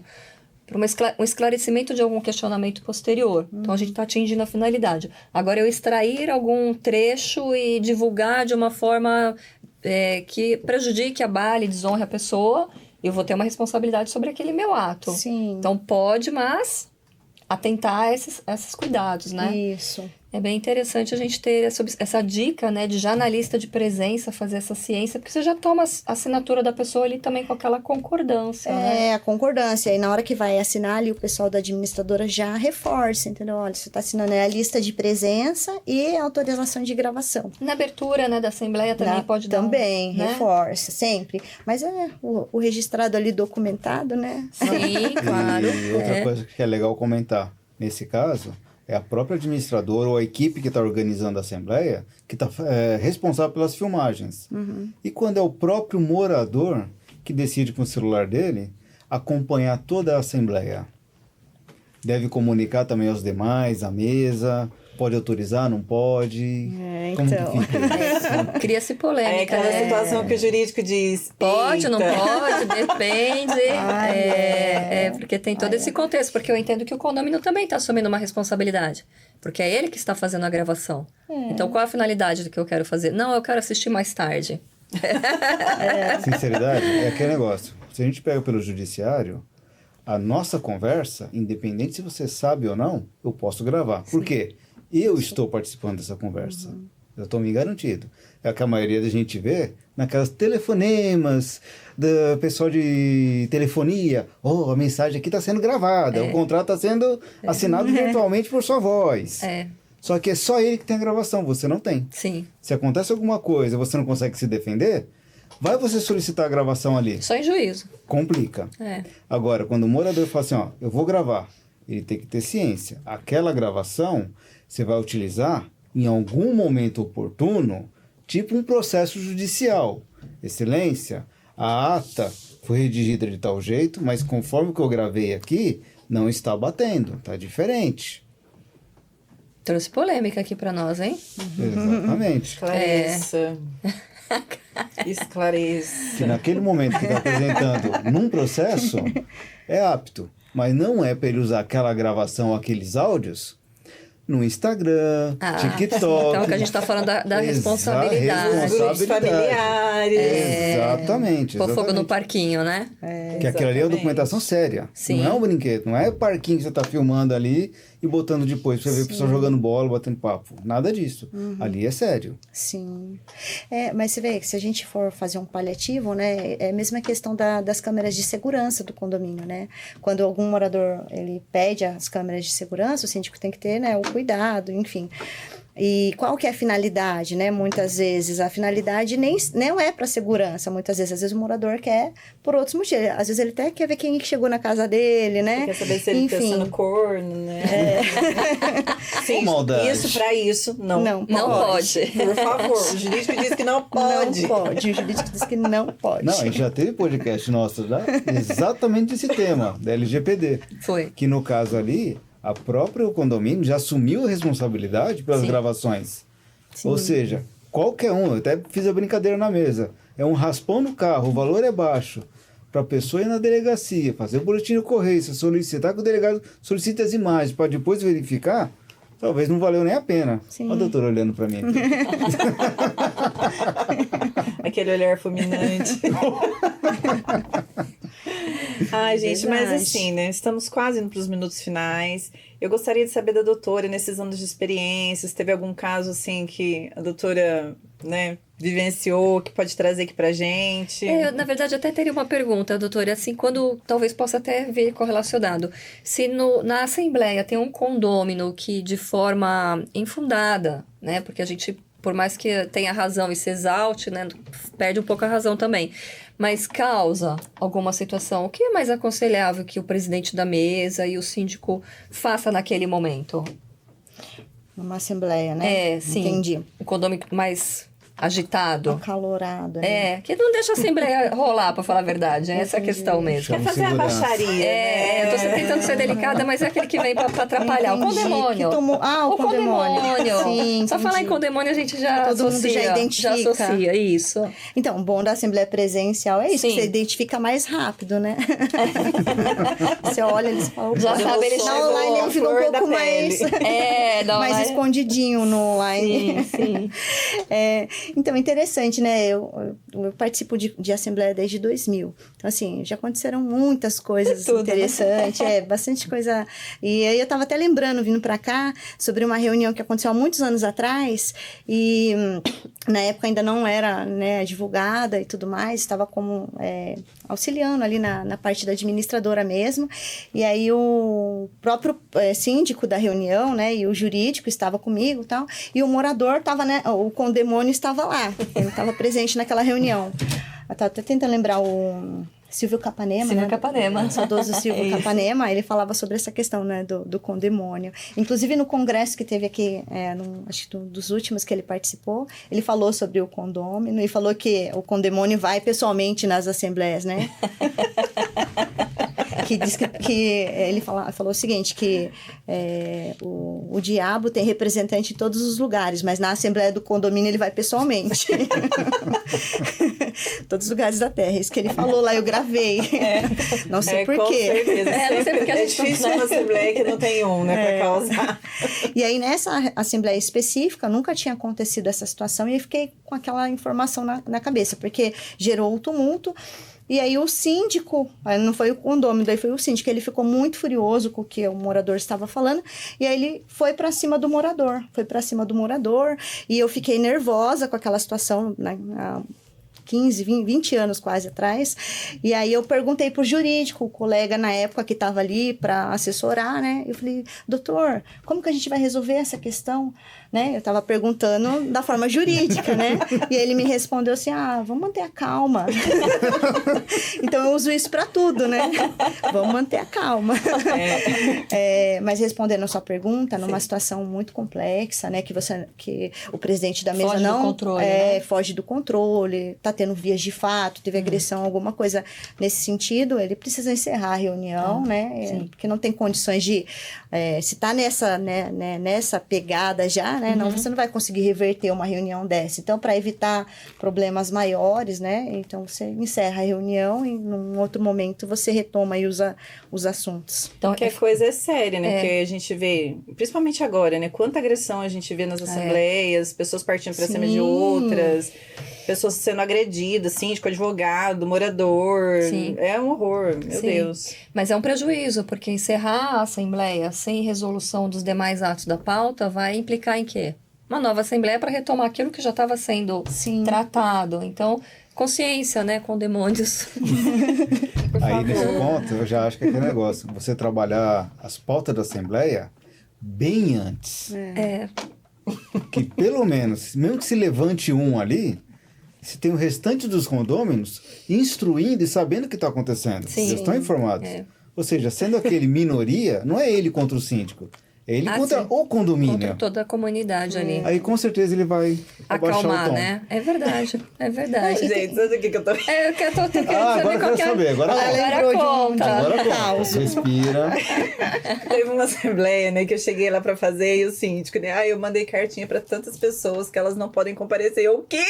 esclarecimento de algum questionamento posterior. Então, a gente está atingindo a finalidade. Agora, eu extrair algum trecho e divulgar de uma forma que prejudique, abale, desonre a pessoa, eu vou ter uma responsabilidade sobre aquele meu ato. Sim. Então, pode, mas atentar a esses cuidados, né? Isso. É bem interessante a gente ter essa dica, né, de já na lista de presença fazer essa ciência, porque você já toma a assinatura da pessoa ali também com aquela concordância, né? A concordância. E na hora que vai assinar ali, o pessoal da administradora já reforça, entendeu? Olha, você está assinando a lista de presença e a autorização de gravação. Na abertura, né, da Assembleia também pode dar também, né? reforça, sempre. Mas o registrado ali documentado, né? Sim, claro. E outra coisa que é legal comentar, nesse caso, é a própria administradora ou a equipe que está organizando a Assembleia que está responsável pelas filmagens. Uhum. E quando é o próprio morador que decide com o celular dele acompanhar toda a Assembleia. Deve comunicar também aos demais, à mesa, pode autorizar, não pode. Como então. que fica isso? Cria-se polêmica, É aquela né? situação que o jurídico diz. Pode, não "Eita". pode, depende. Porque tem todo esse contexto. Porque eu entendo que o condomínio também está assumindo uma responsabilidade. Porque é ele que está fazendo a gravação. Então, qual é a finalidade do que eu quero fazer? Não, eu quero assistir mais tarde. Sinceridade, é aquele negócio. Se a gente pega pelo judiciário, a nossa conversa, independente se você sabe ou não, eu posso gravar. Por quê? Eu estou participando dessa conversa. Eu estou me garantido. É o que a maioria da gente vê naquelas telefonemas do pessoal de telefonia. A mensagem aqui está sendo gravada. O contrato está sendo assinado virtualmente por sua voz. Só que é só ele que tem a gravação, você não tem. Sim. Se acontece alguma coisa e você não consegue se defender, vai você solicitar a gravação ali. Só em juízo. Complica. Agora, quando o morador fala assim, eu vou gravar, ele tem que ter ciência. Aquela gravação você vai utilizar em algum momento oportuno, tipo um processo judicial. Excelência, a ata foi redigida de tal jeito, mas conforme o que eu gravei aqui, não está batendo, está diferente. Trouxe polêmica aqui para nós, hein? Exatamente. Esclareça. Esclareça. Que naquele momento que está apresentando num processo, é apto. Mas não é para ele usar aquela gravação, aqueles áudios, no Instagram, TikTok. Então, que a gente está falando da responsabilidade. Grupos familiares. Exatamente. Pôr fogo no parquinho, né? Que aquilo ali é uma documentação séria. Sim. Não é um brinquedo, não é o parquinho que você está filmando ali e botando depois para ver a pessoa jogando bola, batendo papo. Nada disso. Ali é sério. Sim. Mas você vê que se a gente for fazer um paliativo, né, é a mesma questão das câmeras de segurança do condomínio, né? Quando algum morador ele pede as câmeras de segurança, o síndico tem que ter, né, o cuidado, enfim. E qual que é a finalidade, né? Muitas vezes a finalidade não é para segurança, muitas vezes. Às vezes o morador quer por outros motivos. Às vezes ele até quer ver quem chegou na casa dele, né? Quer saber se ele está sendo corno, né? Sim, isso para isso não pode. Por favor, o jurídico diz que não pode. Não pode, o jurídico diz que não pode. Não, a gente já teve podcast nosso já exatamente esse tema, da LGPD. Foi. Que no caso ali, a própria condomínio já assumiu a responsabilidade pelas gravações. Sim. Ou seja, qualquer um, eu até fiz a brincadeira na mesa, é um raspão no carro, o valor é baixo, para a pessoa ir na delegacia, fazer o boletim de ocorrência, solicitar que o delegado solicite as imagens, para depois verificar, talvez não valeu nem a pena. Olha a doutora olhando para mim aqui. Aquele olhar fulminante. Ai, gente, mas assim, né? Estamos quase indo para os minutos finais. Eu gostaria de saber da doutora, nesses anos de experiências, teve algum caso, assim, que a doutora, né, vivenciou, que pode trazer aqui pra gente? Na verdade, até teria uma pergunta, doutora, assim, quando talvez possa até vir correlacionado. Se na Assembleia tem um condômino que, de forma infundada, né, porque a gente, por mais que tenha razão e se exalte, né, perde um pouco a razão também, mas causa alguma situação, o que é mais aconselhável que o presidente da mesa e o síndico faça naquele momento? Numa assembleia, né? Sim. Entendi. Um condomínio mais agitado. Acalorado. Que não deixa a Assembleia rolar, pra falar a verdade. Essa é a questão mesmo. Quer fazer a Segurança. baixaria, Eu tô tentando ser delicada, mas é aquele que vem pra atrapalhar. O Entendi, condemônio. que tomou- o condemônio. Sim, Só falar em entendi. condemônio a gente já Todo mundo associa. já identifica. Já associa, isso. Então, o bom da Assembleia Presencial é isso, Sim. que você identifica mais rápido, né? Você olha, eles falam... Já "Opa, sabe, ele na chegou, online ele fica um flor da pouco mais... pele." Não, mais escondidinho no online. Sim. Então, interessante, né? Eu participo de Assembleia desde 2000. Então, assim, já aconteceram muitas coisas Tudo, né? interessantes. Bastante coisa. E aí eu estava até lembrando, vindo para cá, sobre uma reunião que aconteceu há muitos anos atrás. E na época ainda não era, né, divulgada e tudo mais. Estava como auxiliando ali na parte da administradora mesmo. E aí o próprio síndico da reunião, né, e o jurídico estava comigo e tal. E o morador estava, né, o condemônio estava lá. Ele estava presente naquela reunião. Eu estava até tentando lembrar o Silvio Capanema, Silvio né? Capanema. O saudoso Silvio Capanema, ele falava sobre essa questão, né, do condemônio. Inclusive, no congresso que teve aqui, acho que dos últimos que ele participou, ele falou sobre o condômino e falou que o condemônio vai pessoalmente nas assembleias, né? Que diz que ele falou o seguinte, que o diabo tem representante em todos os lugares, mas na Assembleia do Condomínio ele vai pessoalmente. Todos os lugares da Terra. Isso que ele falou lá, eu gravei. Não sei por com quê. certeza. Não sei porque a gente difícil uma assembleia que não tem um, né, pra causar. E aí, nessa assembleia específica, nunca tinha acontecido essa situação e eu fiquei com aquela informação na cabeça, porque gerou o tumulto. E aí o síndico, não foi o condômino, daí foi o síndico, ele ficou muito furioso com o que o morador estava falando, e aí ele foi para cima do morador, e eu fiquei nervosa com aquela situação, né, 15, 20 anos quase atrás, e aí eu perguntei pro jurídico, o colega na época que estava ali para assessorar, né, eu falei, doutor, como que a gente vai resolver essa questão, né, eu estava perguntando da forma jurídica, né, e ele me respondeu assim, vamos manter a calma. Então eu uso isso para tudo, né, vamos manter a calma. Mas respondendo a sua pergunta, numa situação muito complexa, né, que o presidente da mesa Foge do controle, né? Foge do controle, tá tendo vias de fato, teve agressão, alguma coisa nesse sentido, ele precisa encerrar a reunião, né? Porque não tem condições de... se tá nessa pegada já, né? Não, você não vai conseguir reverter uma reunião dessa. Então, para evitar problemas maiores, né? Então, você encerra a reunião e num outro momento você retoma aí os assuntos. Então, Porque a coisa é séria, né? Porque a gente vê, principalmente agora, né? Quanta agressão a gente vê nas assembleias, pessoas partindo pra cima de outras, pessoas sendo agredidas, síndico, advogado, morador. Sim. É um horror, meu Sim. Deus. Mas é um prejuízo, porque encerrar a Assembleia sem resolução dos demais atos da pauta vai implicar em quê? Uma nova Assembleia para retomar aquilo que já estava sendo tratado. Então, consciência, né, com demônios. Aí, nesse ponto, eu já acho que é aquele negócio. Você trabalhar as pautas da Assembleia bem antes. Que pelo menos, mesmo que se levante um ali, se tem o restante dos condôminos instruindo e sabendo o que está acontecendo. Sim. Eles estão informados. Ou seja, sendo aquele minoria, não é ele contra o síndico. É ele contra sim. o condomínio. Contra toda a comunidade ali. Aí com certeza ele vai abaixar o Acalmar, tom. né? É verdade, é verdade. Gente, sabe o que eu tô... Eu tô querendo agora saber eu qual quero que é... saber. Agora lembrou de um conta. Agora caos. respira. Teve uma assembleia, né, que eu cheguei lá pra fazer e o síndico, né, eu mandei cartinha pra tantas pessoas que elas não podem comparecer. Eu, o quê?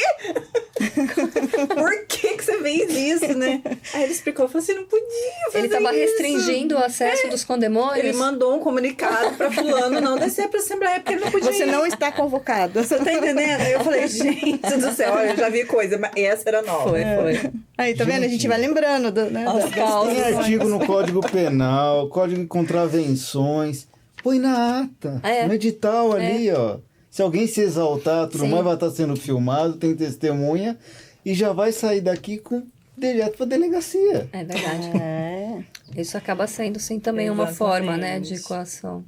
Por que você fez isso, né? Aí ele explicou, falou assim, não podia fazer Ele estava isso. restringindo o acesso dos condemônios. Ele mandou um comunicado pra fulano não descer pra assembleia, porque ele não podia Você ir. não está convocado. Você tá entendendo? Aí eu falei, gente do céu, olha, eu já vi coisa, mas essa era nova. Foi. Aí, tá vendo? A gente vai lembrando né, As causas. Tem artigo no Código Penal, Código de Contravenções. Põe na ata, no edital ali, ó. Se alguém se exaltar, tudo mais vai estar sendo filmado, tem testemunha, e já vai sair daqui direto para delegacia. É verdade. Isso acaba sendo, sim, também uma Exatamente. forma, né, de coação.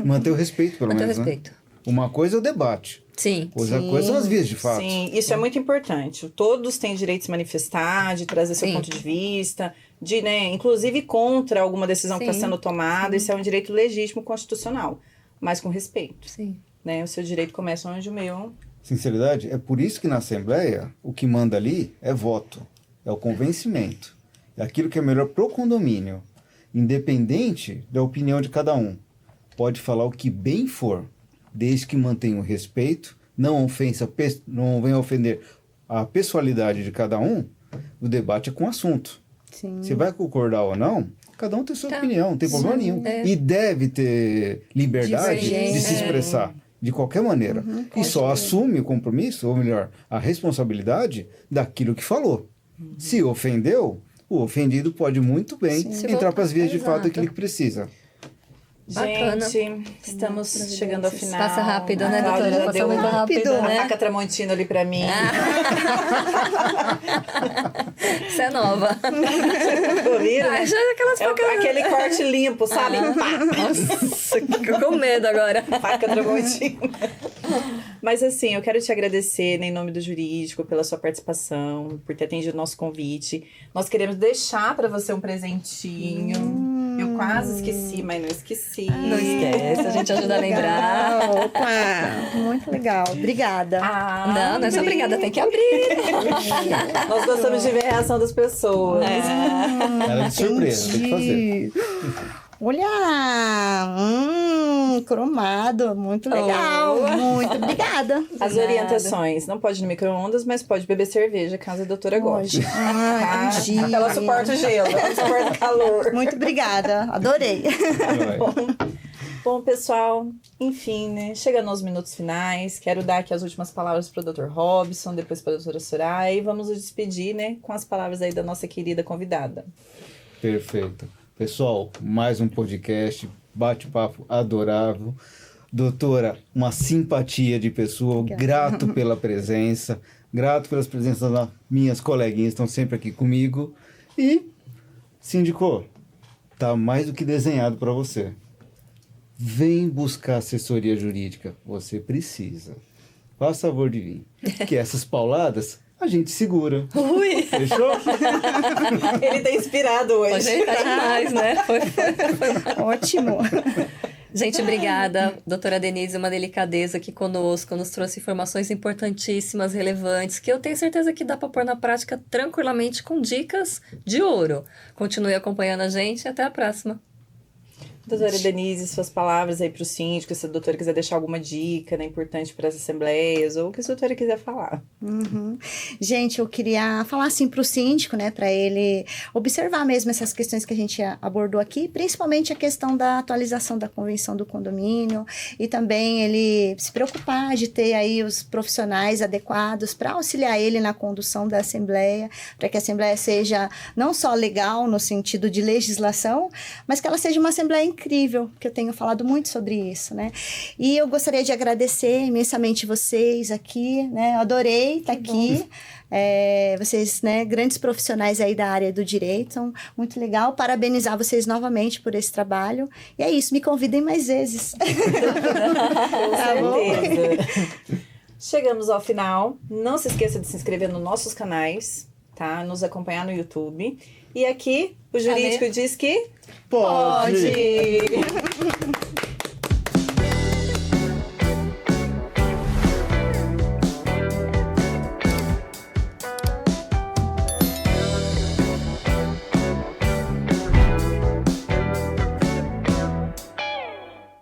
Manter o respeito, pelo Manter o menos, respeito. né? Uma coisa é o debate. Sim. Outra coisa são as vias de fato. Sim, isso é muito importante. Todos têm direito de se manifestar, de trazer seu Sim. ponto de vista, de, né, inclusive contra alguma decisão que está Sim. sendo tomada. Isso é um direito legítimo constitucional, mas com respeito. Sim. Né? O seu direito começa onde o meu sinceridade, é por isso que na Assembleia o que manda ali é voto, é o convencimento, é aquilo que é melhor pro condomínio, independente da opinião de cada um. Pode falar o que bem for, desde que mantenha o respeito, não venha ofender a pessoalidade de cada um. O debate é com o assunto. Sim. Você vai concordar ou não, cada um tem sua opinião, não tem problema nenhum. É. E deve ter liberdade de se Divergência. expressar de qualquer maneira. E só assume o compromisso, ou melhor, a responsabilidade daquilo que falou. Se ofendeu, o ofendido pode muito bem entrar para as vias de fato Exato. daquilo que precisa. Bacana. Gente, estamos chegando ao final. Passa rápido, né, A Cláudia doutora? já Passa deu muito rápido, uma né? faca tramontina ali pra mim. Isso é nova. Viram? Ah, já é aquelas É facas... aquele corte limpo, sabe? Pá, Nossa, fico com medo agora. faca tramontina. Mas assim, eu quero te agradecer, né, em nome do Jurídico, pela sua participação, por ter atendido o nosso convite. Nós queremos deixar para você um presentinho. Eu quase esqueci, mas não esqueci. Não esquece, a gente ajuda a lembrar. Legal. Opa, muito legal. Obrigada. Não é só obrigada, tem que abrir. Nós gostamos de ver a reação das pessoas. Era de surpresa, tem que fazer. Entendi. Olha, cromado, muito legal, Oh. muito obrigada. As Nada. orientações, não pode ir no micro-ondas, mas pode beber cerveja, caso a doutora goste. Ah, entendi. Ela suporta o gelo, ela suporta o calor. Muito obrigada, adorei. Bom, pessoal, enfim, né? Chegando aos minutos finais, quero dar aqui as últimas palavras para o Dr. Robson, depois para a doutora Soraya, e vamos nos despedir, né, com as palavras aí da nossa querida convidada. Perfeito. Pessoal, mais um podcast, bate-papo adorável. Doutora, uma simpatia de pessoa, grato pela presença, grato pelas presenças das minhas coleguinhas que estão sempre aqui comigo. E, síndico, tá mais do que desenhado para você. Vem buscar assessoria jurídica, você precisa. Faça favor de vir, que essas pauladas a gente segura. Ui, Fechou? Ele tá inspirado hoje. hoje ele tá demais, né? Foi. Ótimo. Gente, obrigada. Doutora Denise, uma delicadeza aqui conosco, nos trouxe informações importantíssimas, relevantes, que eu tenho certeza que dá para pôr na prática tranquilamente com dicas de ouro. Continue acompanhando a gente e até a próxima. Doutora Denise, suas palavras aí para o síndico, se a doutora quiser deixar alguma dica, né, importante para as assembleias, ou o que a doutora quiser falar. Gente, eu queria falar assim para o síndico, né, para ele observar mesmo essas questões que a gente abordou aqui, principalmente a questão da atualização da convenção do condomínio e também ele se preocupar de ter aí os profissionais adequados para auxiliar ele na condução da assembleia, para que a assembleia seja não só legal no sentido de legislação, mas que ela seja uma assembleia incrível, que eu tenho falado muito sobre isso, né? E eu gostaria de agradecer imensamente vocês aqui, né? Eu adorei estar aqui. Vocês, né, grandes profissionais aí da área do direito, então, muito legal. Parabenizar vocês novamente por esse trabalho. E é isso, me convidem mais vezes. Com certeza. Chegamos ao final. Não se esqueça de se inscrever nos nossos canais, tá? Nos acompanhar no YouTube. E aqui, o Jurídico diz que... Pode!